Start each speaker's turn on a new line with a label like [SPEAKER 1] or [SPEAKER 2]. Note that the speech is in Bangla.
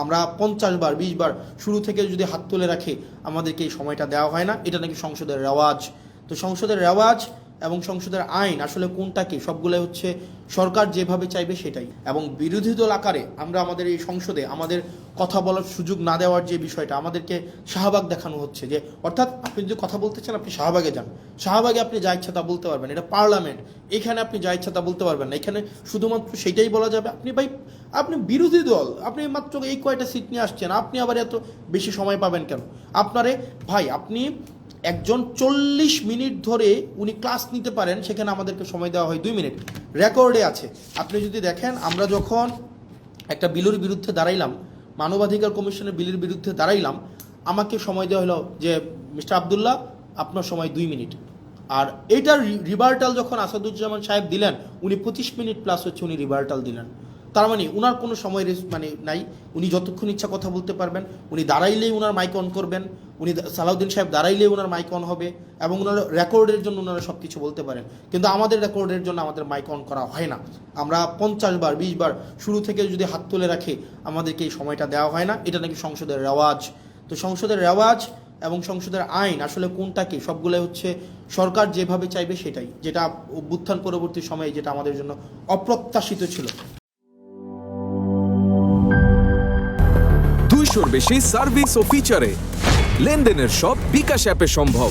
[SPEAKER 1] আমরা 50 বার 20 বার শুরু থেকে যদি হাত তুলে রাখি আমাদেরকে এই সময়টা দেওয়া হয় না, এটা নাকি সংসদের রেওয়াজ। তো সংসদের রেওয়াজ এবং সংসদের আইন আসলে কোনটা কি, সবগুলো হচ্ছে সরকার যেভাবে চাইবে সেটাই। এবং বিরোধী দল আকারে আমরা আমাদের এই সংসদে আমাদের কথা বলার সুযোগ না দেওয়ার যে বিষয়টা, আমাদেরকে শাহবাগ দেখানো হচ্ছে, যে অর্থাৎ আপনি যদি কথা বলতে চান আপনি শাহবাগে যান, শাহবাগে আপনি যা ইচ্ছা তা বলতে পারবেন, এটা পার্লামেন্ট, এখানে আপনি যা ইচ্ছা তা বলতে পারবেন না, এখানে শুধুমাত্র সেটাই বলা যাবে। আপনি বিরোধী দল, আপনি মাত্র এই কয়টা সিট নিয়ে আসছেন, আপনি আবার এত বেশি সময় পাবেন কেন? ভাই আপনি একজন 40 মিনিট ধরে উনি ক্লাস নিতে পারেন, সেখানে আমাদেরকে সময় দেওয়া হয় 2 মিনিট, রেকর্ডে আছে। আপনি যদি দেখেন, আমরা যখন একটা বিলের বিরুদ্ধে দাঁড়াইলাম, মানবাধিকার কমিশনের বিলের বিরুদ্ধে দাঁড়াইলাম, আমাকে সময় দেওয়া হলো যে মিস্টার আবদুল্লাহ আপনার সময় 2 মিনিট। আর এইটার রিভার্টাল যখন আসাদুজ্জামান সাহেব দিলেন, উনি 25 মিনিট প্লাস হচ্ছে উনি রিভার্টাল দিলেন। তার মানে উনার কোনো সময় নাই, উনি যতক্ষণ ইচ্ছা কথা বলতে পারবেন, উনি দাঁড়াইলেই উনার মাইক অন করবেন, উনি সালাউদ্দিন সাহেব দাঁড়াইলেই উনার মাইক অন হবে, এবং ওনার রেকর্ডের জন্য ওনারা সব কিছু বলতে পারেন। কিন্তু আমাদের রেকর্ডের জন্য আমাদের মাইক অন করা হয় না। আমরা 50 বার 20 বার শুরু থেকে যদি হাত তুলে রাখি আমাদেরকে এই সময়টা দেওয়া হয় না, এটা নাকি সংসদের রেওয়াজ। তো সংসদের রেওয়াজ এবং সংসদের আইন আসলে কোনটা কি, সবগুলো হচ্ছে সরকার যেভাবে চাইবে সেটাই, যেটা অভ্যুত্থান পরবর্তী সময়ে যেটা আমাদের জন্য অপ্রত্যাশিত ছিল।
[SPEAKER 2] 200-র বেশি সার্ভিস ও ফিচারে লেনদেনের সব বিকাশ অ্যাপে সম্ভব।